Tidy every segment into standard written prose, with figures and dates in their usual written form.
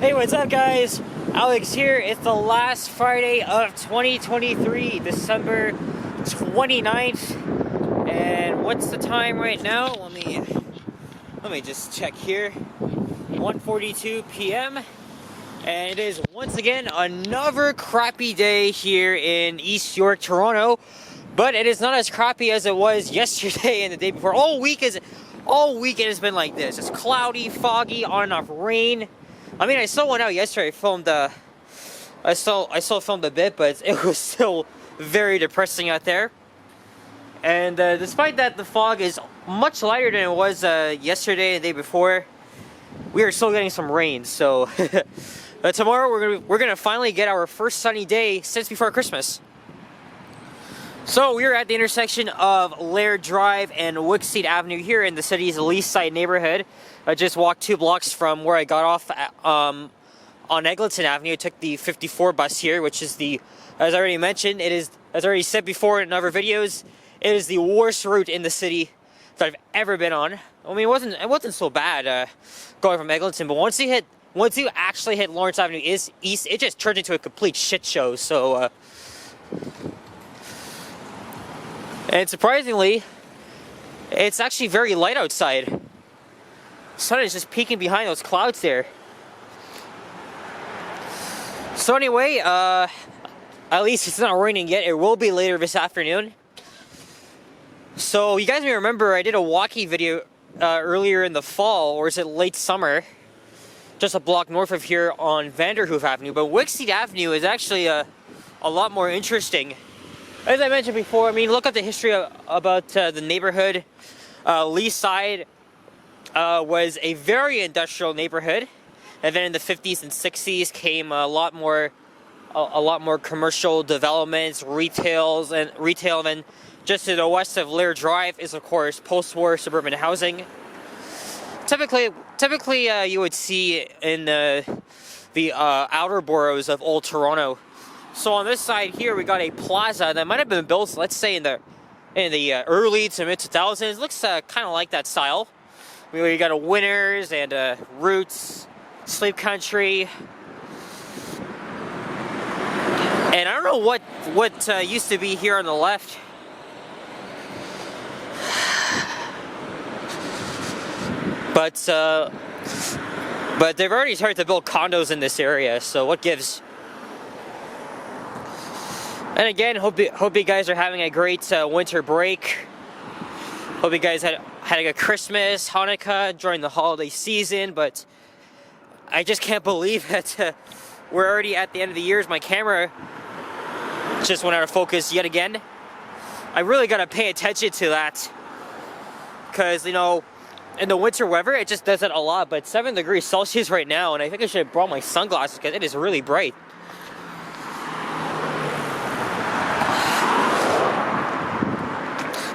Hey, what's up, guys? Alex here. It's the last Friday of 2023, December 29th. And what's the time right now? Let me just check here. 1:42 p.m. And it is once again another crappy day here in East York, Toronto. But it is not as crappy as it was yesterday and the day before. All weekend has been like this. It's cloudy, foggy, on and off rain. I mean, I still went out yesterday. I still filmed a bit, but it was still very depressing out there. And despite that, the fog is much lighter than it was yesterday and the day before. We are still getting some rain, so tomorrow we're gonna finally get our first sunny day since before Christmas. So we're at the intersection of Laird Drive and Wicksteed Avenue here in the city's Leaside neighborhood. I just walked 2 blocks from where I got off on Eglinton Avenue. I took the 54 bus here, which is as I already mentioned, as I already said before in other videos, it is the worst route in the city that I've ever been on. I mean, it wasn't so bad going from Eglinton, but once you actually hit Lawrence Avenue East, it just turned into a complete shit show. So. And surprisingly, it's actually very light outside. The sun is just peeking behind those clouds there. So anyway, at least it's not raining yet. It will be later this afternoon. So you guys may remember I did a walkie video earlier in the fall, or is it late summer? Just a block north of here on Vanderhoof Avenue. But Wicksteed Avenue is actually a lot more interesting. As I mentioned before, I mean, look at the history about the neighborhood. Leaside was a very industrial neighborhood, and then in the 50s and 60s came a lot more commercial developments, retail, and then just to the west of Laird Drive is, of course, post-war suburban housing. Typically, you would see in the outer boroughs of Old Toronto. So on this side here, we got a plaza that might have been built, let's say, in the early to mid 2000s. Looks kind of like that style. We got a Winners and Roots, Sleep Country, and I don't know what used to be here on the left. But they've already started to build condos in this area. So what gives? And again, hope you guys are having a great winter break. Hope you guys had a good Christmas, Hanukkah during the holiday season. But I just can't believe that we're already at the end of the year. My camera just went out of focus yet again. I really gotta pay attention to that, because in the winter weather it just does it a lot. But 7 degrees Celsius right now, and I think I should have brought my sunglasses because it is really bright.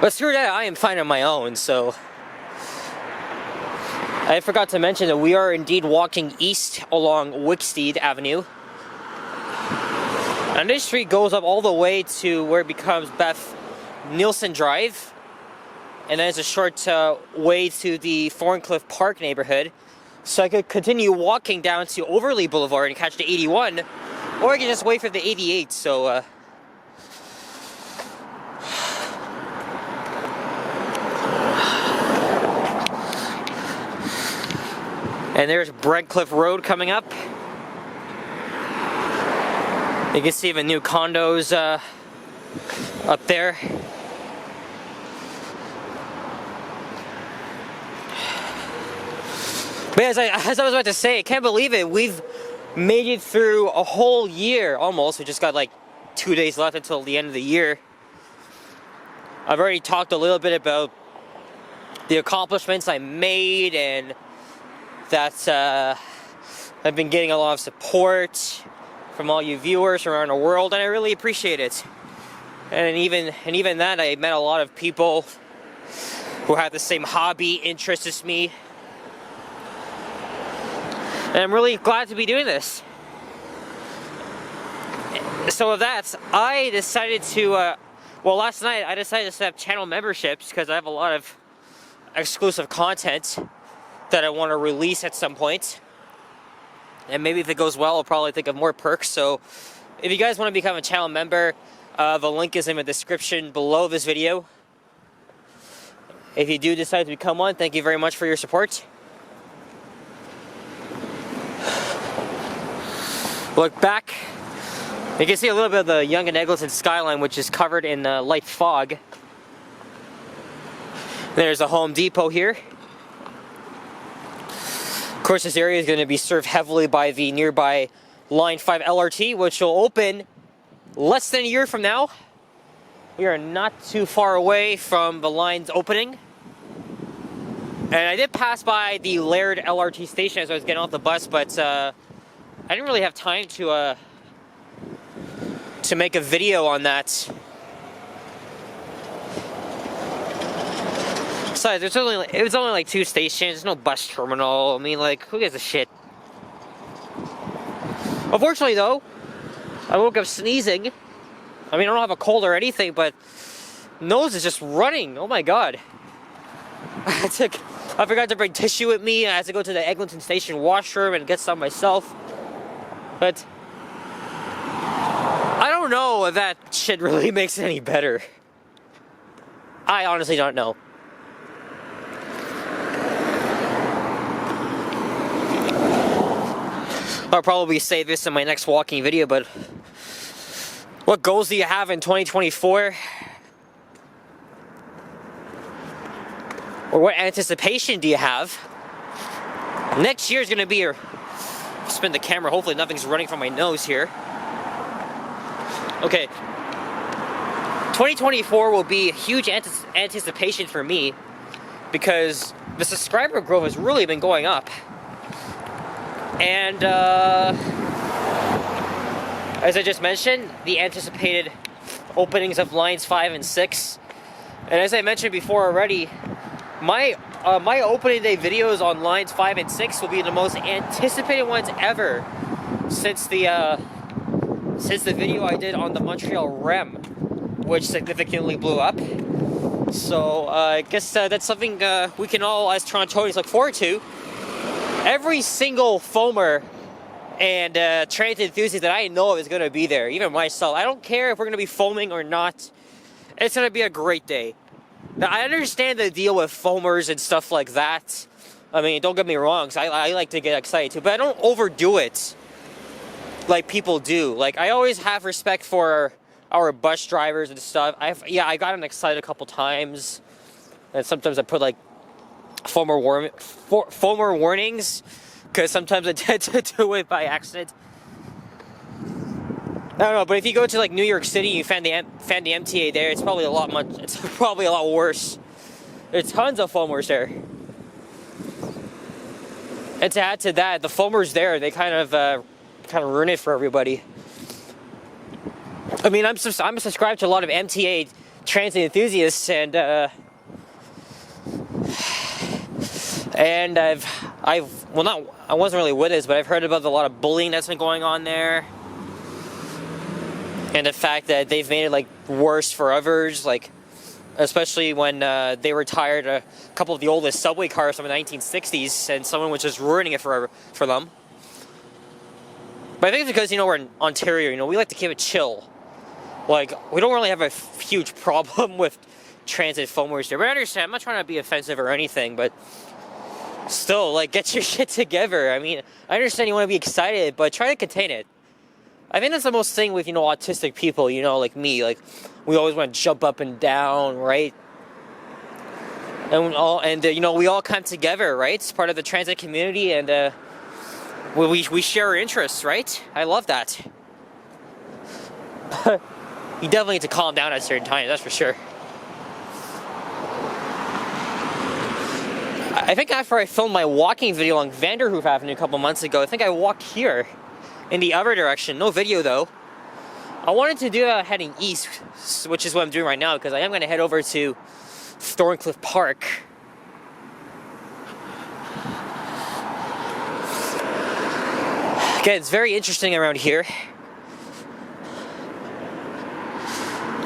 But screw that, I am fine on my own. So I forgot to mention that we are indeed walking east along Wicksteed Avenue. And this street goes up all the way to where it becomes Beth Nielsen Drive. And then it's a short way to the Thorncliffe Park neighborhood. So I could continue walking down to Overlea Boulevard and catch the 81. Or I could just wait for the 88. So and there's Brentcliffe Road coming up. You can see the new condos up there. But as I was about to say, I can't believe it. We've made it through a whole year almost. We just got like 2 days left until the end of the year. I've already talked a little bit about the accomplishments I made, and that I've been getting a lot of support from all you viewers around the world, and I really appreciate it. And even that, I met a lot of people who have the same hobby, interest as me. And I'm really glad to be doing this. So with that, I decided to, last night I decided to set up channel memberships because I have a lot of exclusive content that I want to release at some point. and maybe if it goes well, I'll probably think of more perks. So if you guys want to become a channel member, the link is in the description below this video. If you do decide to become one, thank you very much for your support. Look back, you can see a little bit of the Yonge and Eglinton skyline, which is covered in light fog. There's a Home Depot here. Of course, this area is going to be served heavily by the nearby Line 5 LRT, which will open less than a year from now. We are not too far away from the line's opening. And I did pass by the Laird LRT station as I was getting off the bus, but I didn't really have time to make a video on that. Besides, it was only like 2 stations, there's no bus terminal. I mean, like, who gives a shit? Unfortunately, though, I woke up sneezing. I mean, I don't have a cold or anything, but nose is just running. Oh my god. I forgot to bring tissue with me. I had to go to the Eglinton Station washroom and get some myself. But I don't know if that shit really makes it any better. I honestly don't know. I'll probably save this in my next walking video, but what goals do you have in 2024? Or what anticipation do you have? Next year is going to be your... Spin the camera, hopefully nothing's running from my nose here. Okay. 2024 will be a huge anticipation for me because the subscriber growth has really been going up. And as I just mentioned, the anticipated openings of lines 5 and 6. And as I mentioned before already, my opening day videos on lines 5 and 6 will be the most anticipated ones ever since the video I did on the Montreal REM, which significantly blew up. So I guess that's something we can all, as Torontonians, look forward to. Every single foamer and transit enthusiast that I know of is going to be there, even myself. I don't care if we're going to be foaming or not. It's going to be a great day. Now, I understand the deal with foamers and stuff like that. I mean, don't get me wrong, 'cause I like to get excited too, but I don't overdo it like people do. Like, I always have respect for our bus drivers and stuff. I got excited a couple times, and sometimes I put like foamer warnings, because sometimes I tend to do it by accident. I don't know, but if you go to like New York City, you find the MTA there. It's probably a lot worse. There's tons of foamers there. And to add to that, the foamers there, they kind of ruin it for everybody. I mean, I'm subscribed to a lot of MTA transit enthusiasts, and I wasn't really with this, but I've heard about a lot of bullying that's been going on there. And the fact that they've made it like worse for others, like especially when they retired a couple of the oldest subway cars from the 1960s, and someone was just ruining it for them. But I think it's because, we're in Ontario, we like to keep it chill. Like, we don't really have a huge problem with transit foamers there. But I understand, I'm not trying to be offensive or anything, but still, like, get your shit together. I mean, I understand you want to be excited, but try to contain it. I think that's the most thing with, autistic people, like me. Like, we always want to jump up and down, right? And we all come together, right? It's part of the transit community, and we share our interests, right? I love that. You definitely need to calm down at certain times, that's for sure. I think after I filmed my walking video on Vanderhoof Avenue a couple months ago, I think I walked here in the other direction. No video though. I wanted to do heading east, which is what I'm doing right now, because I am going to head over to Thorncliffe Park. Okay, it's very interesting around here.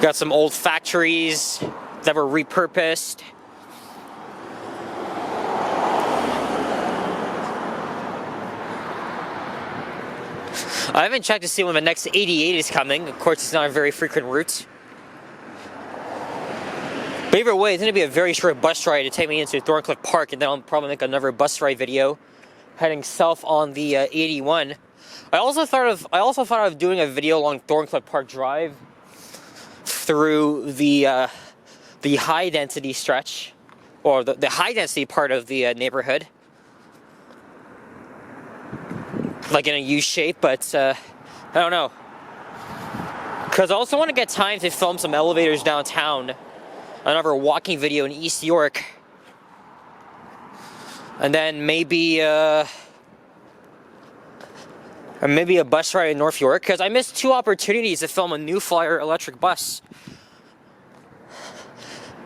Got some old factories that were repurposed. I haven't checked to see when the next 88 is coming. Of course, it's not a very frequent route. But either way, it's going to be a very short bus ride to take me into Thorncliffe Park, and then I'll probably make another bus ride video heading south on the 81. I also thought of doing a video along Thorncliffe Park Drive through the high density stretch, or the high density part of the neighborhood, like in a U shape, but I don't know. Because I also want to get time to film some elevators downtown, another walking video in East York, and then maybe a bus ride in North York, because I missed 2 opportunities to film a New Flyer electric bus.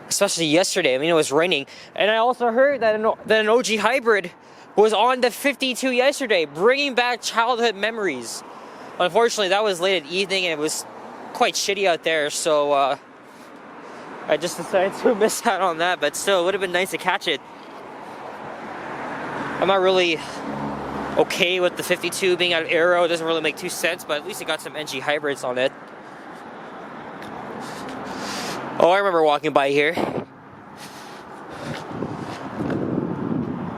Especially yesterday. I mean, it was raining. And I also heard that an OG hybrid was on the 52 yesterday, bringing back childhood memories. Unfortunately, that was late at evening and it was quite shitty out there, so I just decided to miss out on that, but still, it would have been nice to catch it. I'm not really okay with the 52 being out of aero. It doesn't really make too sense, but at least it got some NG hybrids on it. Oh, I remember walking by here.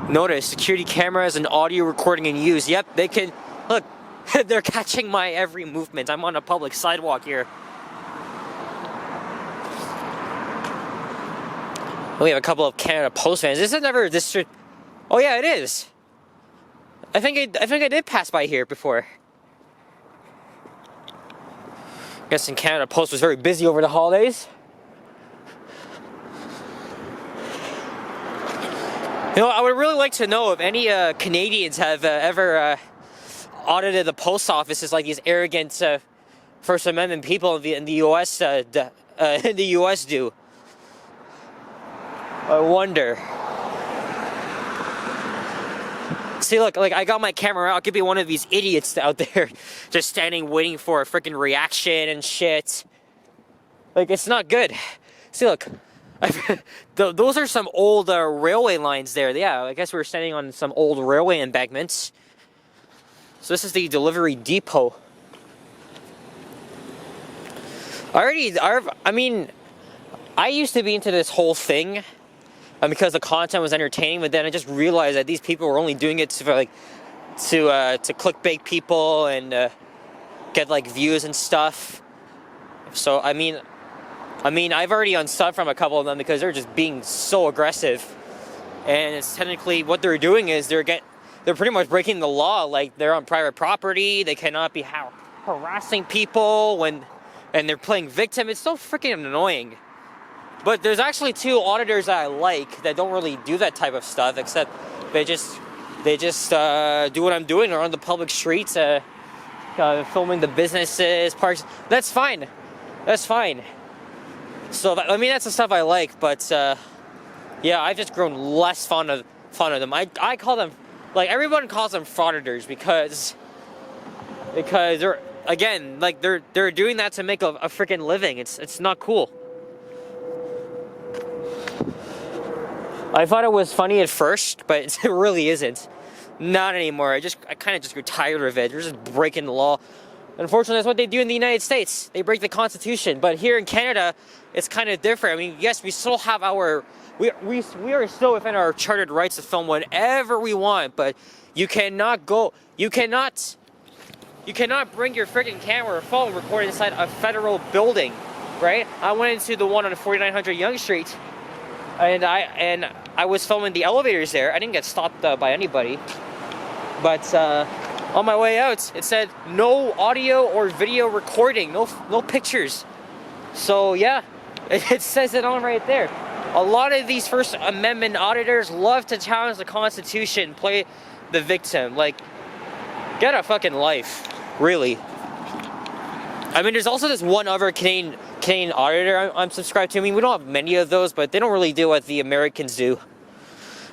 Notice, security cameras and audio recording in use. Yep, they can, look, they're catching my every movement. I'm on a public sidewalk here. We have a couple of Canada Post vans. This is never district. Oh yeah, it is. I think I did pass by here before. Guessing Canada Post was very busy over the holidays. You know, I would really like to know if any Canadians have ever audited the post offices like these arrogant First Amendment people in the U.S. Do. I wonder. See, look, like I got my camera out. It could be one of these idiots out there just standing waiting for a freaking reaction and shit. Like, it's not good. See, look. Those are some old railway lines there. Yeah, I guess we were standing on some old railway embankments. So this is the delivery depot. I mean, I used to be into this whole thing because the content was entertaining, but then I just realized that these people were only doing it to clickbait people and get like views and stuff. So I mean, I've already unsubbed from a couple of them because they're just being so aggressive, and it's technically what they're doing is they're pretty much breaking the law. Like, they're on private property, they cannot be harassing people and they're playing victim. It's so freaking annoying. But there's actually 2 auditors that I like that don't really do that type of stuff, except they just do what I'm doing. They're on the public streets, filming the businesses, parks. That's fine. That's fine. So I mean, that's the stuff I like, but yeah, I've just grown less fond of them. I call them, like, everyone calls them frauditors because they're, again, like they're doing that to make a freaking living. It's not cool. I thought it was funny at first, but it really isn't. Not anymore. I kind of just grew tired of it. They're just breaking the law. Unfortunately, that's what they do in the United States. They break the Constitution. But here in Canada, it's kind of different. I mean, yes, we still have we are still within our chartered rights to film whatever we want, but you cannot bring your freaking camera or phone recorded inside a federal building, right? I went into the one on 4900 Yonge Street, and I was filming the elevators there. I didn't get stopped by anybody, but on my way out, it said no audio or video recording, no pictures. So yeah, it says it on right there. A lot of these First Amendment auditors love to challenge the Constitution, play the victim. Like, get a fucking life, really. I mean, there's also this one other Canadian auditor I'm subscribed to. I mean, we don't have many of those, but they don't really do what the Americans do.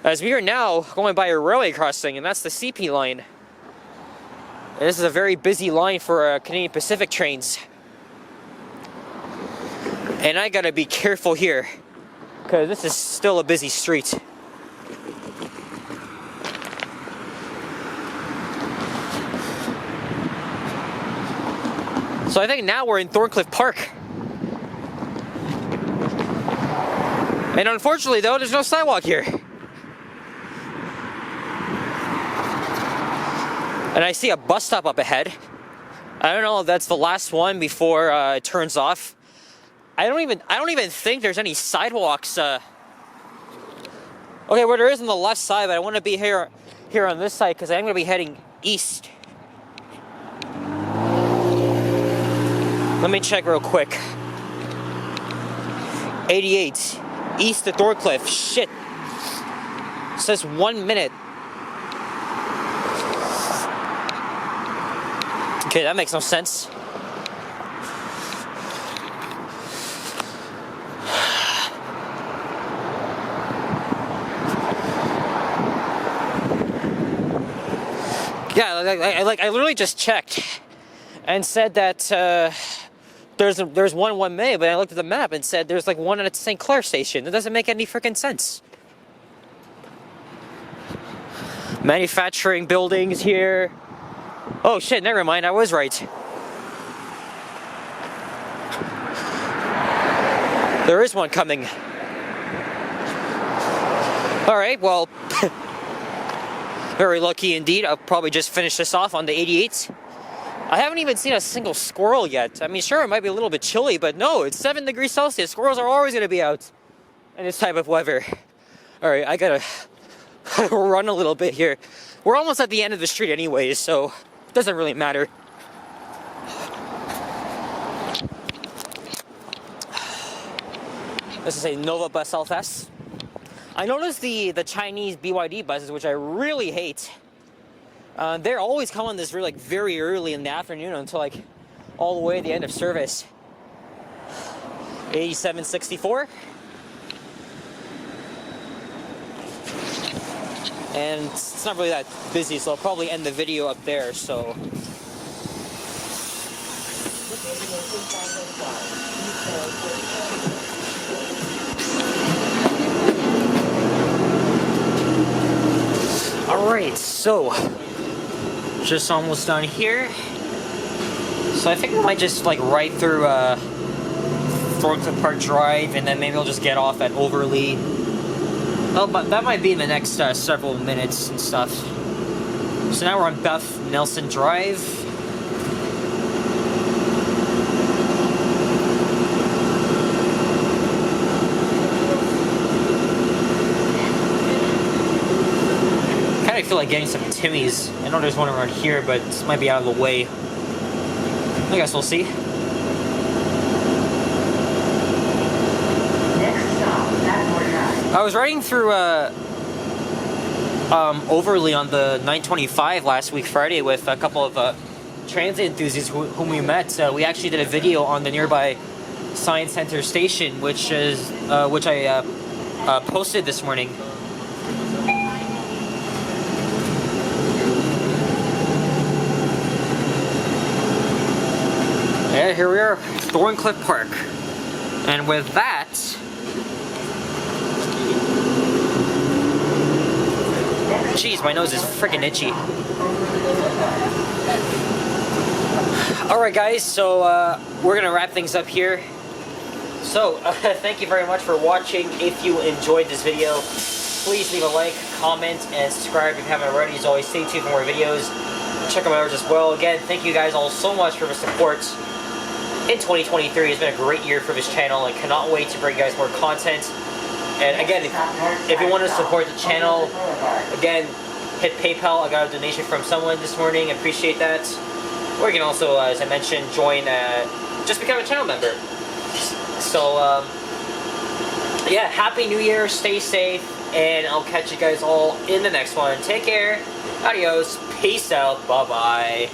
As we are now going by a railway crossing, and that's the CP line. And this is a very busy line for Canadian Pacific trains. And I gotta be careful here, because this is still a busy street. So I think now we're in Thorncliffe Park. And unfortunately though, there's no sidewalk here. And I see a bus stop up ahead. I don't know if that's the last one before it turns off. I don't even think there's any sidewalks. Okay, where there is on the left side, but I want to be here on this side because I'm going to be heading east. Let me check real quick. 88 east to Thorncliffe. Shit. It says 1 minute. Okay, that makes no sense. Yeah, I literally just checked and said that there's one May, but I looked at the map and said there's like one at St. Clair station. It doesn't make any freaking sense. Manufacturing buildings here. Oh shit, never mind, I was right. There is one coming. Alright, well, very lucky indeed. I'll probably just finish this off on the 88. I haven't even seen a single squirrel yet. I mean, sure, it might be a little bit chilly, but no, it's 7 degrees Celsius. Squirrels are always going to be out in this type of weather. Alright, I gotta run a little bit here. We're almost at the end of the street anyways, so it doesn't really matter. This is a Nova Bus LFS. I noticed the Chinese BYD buses, which I really hate. They're always coming this very early in the afternoon until like all the way to the end of service. 8764. And it's not really that busy, so I'll probably end the video up there, so. Alright, so just almost done here. So I think we might just like ride through Thorncliffe Park Drive, and then maybe we'll just get off at Overlea. Oh, but that might be in the next several minutes and stuff. So now we're on Beth Nelson Drive. I feel like getting some Timmy's. I know there's one around here, but this might be out of the way. I guess we'll see. I was riding through Overlea on the 925 last week Friday with a couple of transit enthusiasts whom we met. We actually did a video on the nearby Science Center station, which I posted this morning. Yeah, here we are, Thorncliffe Park. And with that, jeez, my nose is freaking itchy. Alright guys, so we're gonna wrap things up here. So, thank you very much for watching. If you enjoyed this video, please leave a like, comment, and subscribe if you haven't already. As always, stay tuned for more videos. Check them out as well. Again, thank you guys all so much for the support. In 2023, it's been a great year for this channel. I cannot wait to bring you guys more content. And again, if you want to support the channel, again, hit PayPal. I got a donation from someone this morning. I appreciate that. Or you can also, as I mentioned, join, just become a channel member. So, yeah, Happy New Year, stay safe, and I'll catch you guys all in the next one. Take care, adios, peace out, bye-bye.